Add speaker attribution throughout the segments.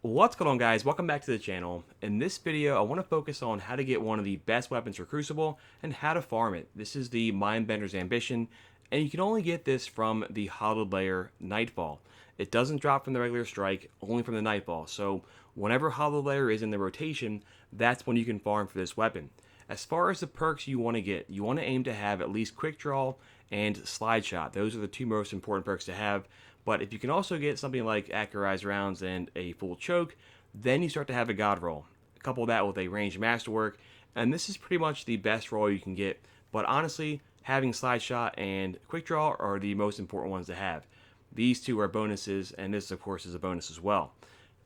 Speaker 1: What's going on, guys? Welcome back to the channel. In this video I want to focus on how to get one of the best weapons for Crucible and how to farm it. This is the Mindbender's Ambition, and you can only get this from the Hallowed Lair Nightfall. It doesn't drop from the regular strike, only from the Nightfall, so whenever Hallowed Lair is in the rotation, that's when you can farm for this weapon. As far as the perks you want to get, you want to aim to have at least Quickdraw and Slideshot. Those are the two most important perks to have. But if you can also get something like Accurized Rounds and a full choke, then you start to have a god roll. Couple that with a ranged Masterwork, and this is pretty much the best roll you can get. But honestly, having Slideshot and Quickdraw are the most important ones to have. These two are bonuses, and this of course is a bonus as well.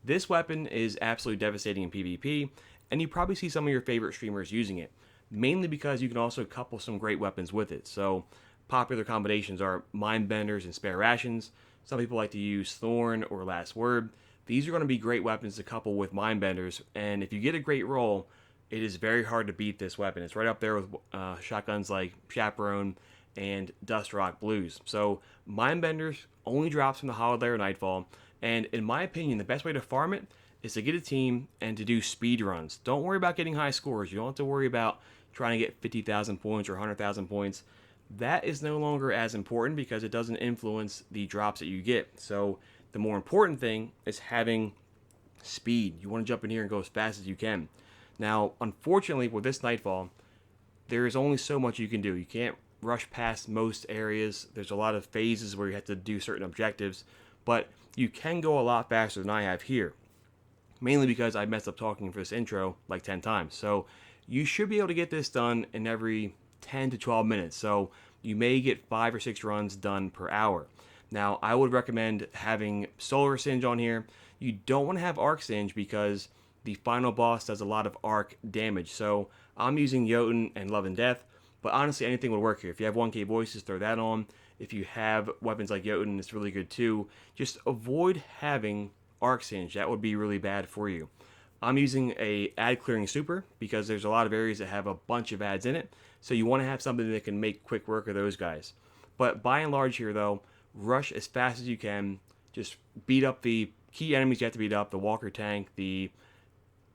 Speaker 1: This weapon is absolutely devastating in PvP, and you probably see some of your favorite streamers using it, mainly because you can also couple some great weapons with it. So popular combinations are Mindbenders and Spare Rations. Some people like to use Thorn or Last Word. These are going to be great weapons to couple with Mindbenders, and if you get a great roll, it is very hard to beat this weapon. It's right up there with shotguns like Chaperone and Dust Rock Blues. So Mindbenders only drops from the Hallowed Lair Nightfall, and in my opinion, the best way to farm it is to get a team and to do speed runs. Don't worry about getting high scores. You don't have to worry about trying to get 50,000 points or 100,000 points. That is no longer as important because it doesn't influence the drops that you get. So the more important thing is having speed. You want to jump in here and go as fast as you can. Now, unfortunately, with this Nightfall, there is only so much you can do. You can't rush past most areas. There's a lot of phases where you have to do certain objectives, but you can go a lot faster than I have here, mainly because I messed up talking for this intro like 10 times. So you should be able to get this done in every 10 to 12 minutes, so you may get 5 or 6 runs done per hour. Now, I would recommend having Solar Singe on here. You don't want to have Arc Singe because the final boss does a lot of arc damage. So I'm using Jotun and Love and Death, but honestly anything would work here. If you have 1k voices, throw that on. If you have weapons like Jotun, it's really good too. Just avoid having Arc Singe. That would be really bad for you. I'm using a ad clearing super because there's a lot of areas that have a bunch of ads in it, so you want to have something that can make quick work of those guys. But by and large here though, rush as fast as you can. Just beat up the key enemies you have to beat up, the Walker Tank, the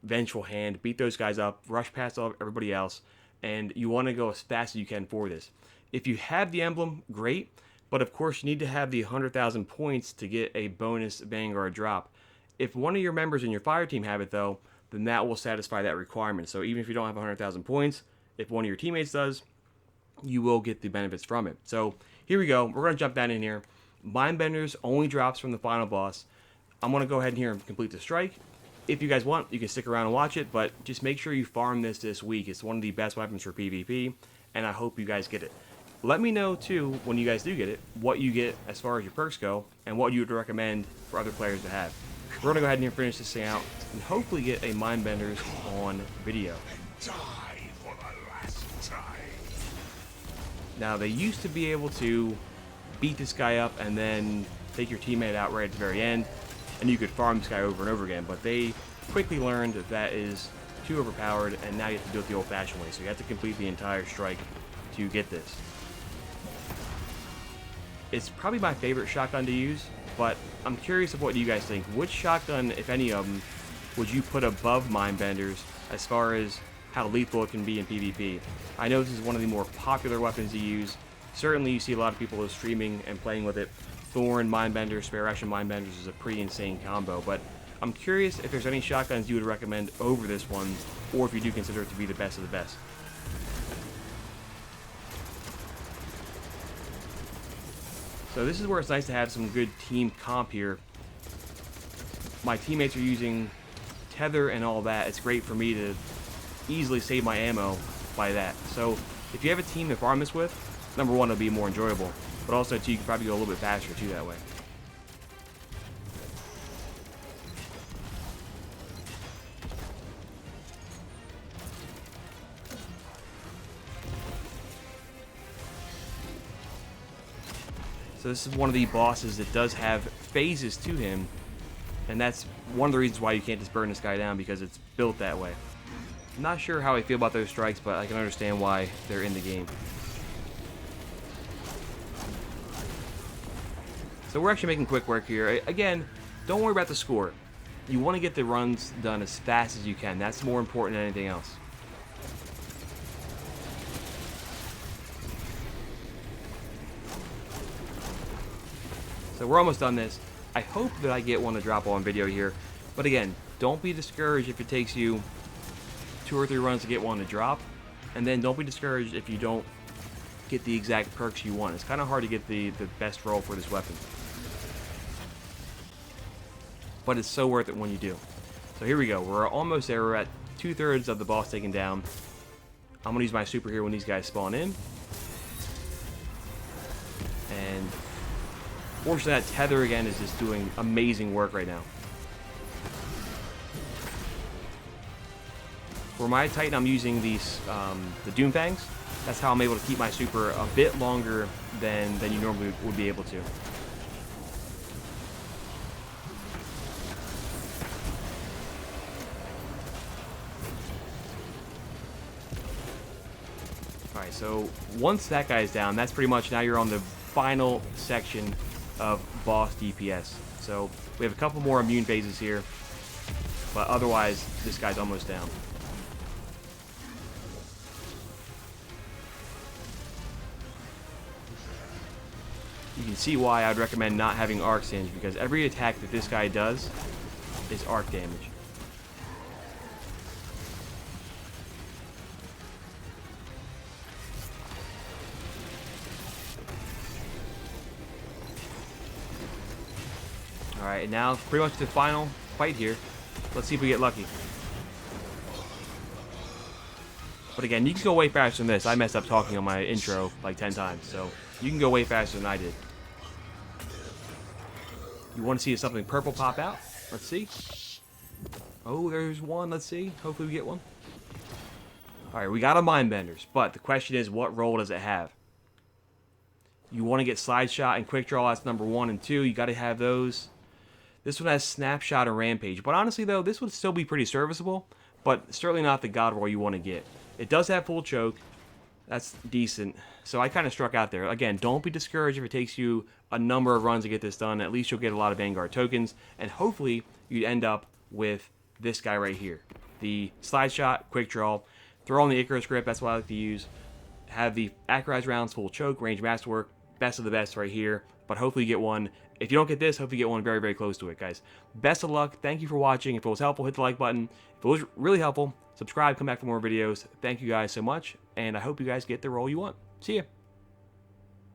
Speaker 1: Vengeful Hand, beat those guys up, rush past everybody else, and you want to go as fast as you can for this. If you have the emblem, great, but of course you need to have the 100,000 points to get a bonus Vanguard drop. If one of your members in your fire team have it though, then that will satisfy that requirement. So even if you don't have 100,000 points, if one of your teammates does, you will get the benefits from it. So here we go. We're going to jump down in here. Mindbenders only drops from the final boss. I'm going to go ahead and here and complete the strike. If you guys want, you can stick around and watch it, but just make sure you farm this week. It's one of the best weapons for PvP, and I hope you guys get it. Let me know too, when you guys do get it, what you get as far as your perks go, and what you would recommend for other players to have. We're going to go ahead and finish this thing out and hopefully get a Mindbenders on video. Now, they used to be able to beat this guy up and then take your teammate out right at the very end, and you could farm this guy over and over again, but they quickly learned that that is too overpowered, and now you have to do it the old-fashioned way. So you have to complete the entire strike to get this. It's probably my favorite shotgun to use, but I'm curious of what you guys think. Which shotgun, if any of them, would you put above Mindbenders as far as how lethal it can be in PvP? I know this is one of the more popular weapons to use. Certainly you see a lot of people streaming and playing with it. Thorn, Mindbender, Spare Ration Mindbenders is a pretty insane combo, but I'm curious if there's any shotguns you would recommend over this one, or if you do consider it to be the best of the best. So this is where it's nice to have some good team comp here. My teammates are using tether and all that. It's great for me to easily save my ammo by that. So if you have a team to farm this with, number one, it'll be more enjoyable, but also too, you can probably go a little bit faster too that way. So this is one of the bosses that does have phases to him, and that's one of the reasons why you can't just burn this guy down, because it's built that way. I'm not sure how I feel about those strikes, but I can understand why they're in the game. So we're actually making quick work here. Again, don't worry about the score. you want to get the runs done as fast as you can. That's more important than anything else. So we're almost done this. I hope that I get one to drop on video here. But again, don't be discouraged if it takes you 2 or 3 runs to get one to drop. And then don't be discouraged if you don't get the exact perks you want. It's kind of hard to get the best roll for this weapon. But it's so worth it when you do. So here we go. We're almost there. We're at 2/3 of the boss taken down. I'm going to use my super here when these guys spawn in. And fortunately, that tether again is just doing amazing work right now. For my Titan, I'm using these the Doom Fangs. That's how I'm able to keep my super a bit longer than you normally would be able to. Alright, so once that guy's down, that's pretty much now you're on the final section of boss DPS. So we have a couple more immune phases here, but otherwise this guy's almost down. You can see why I'd recommend not having arc singe, because every attack that this guy does is arc damage. Alright, and now pretty much the final fight here. Let's see if we get lucky. But again, you can go way faster than this. I messed up talking on my intro like 10 times, so you can go way faster than I did. You want to see something purple pop out? Let's see. Oh, there's one. Let's see. Hopefully we get one. Alright, we got a Mindbenders, but the question is, what role does it have? You want to get Slideshot and Quickdraw. That's number 1 and 2. You got to have those. This one has Snapshot and Rampage. But honestly, though, this would still be pretty serviceable, but certainly not the God roll you want to get. It does have full choke. That's decent. So I kind of struck out there. Again, don't be discouraged if it takes you a number of runs to get this done. At least you'll get a lot of Vanguard tokens. And hopefully, you end up with this guy right here. The Slideshot, Quickdraw. Throw on the Accurized grip. That's what I like to use. Have the Accurized Rounds, full choke, range Masterwork. Best of the best right here. But hopefully you get one. If you don't get this, hopefully you get one very, very close to it, guys. Best of luck. Thank you for watching. If it was helpful, hit the like button. If it was really helpful, subscribe, come back for more videos. Thank you guys so much, and I hope you guys get the role you want. See ya.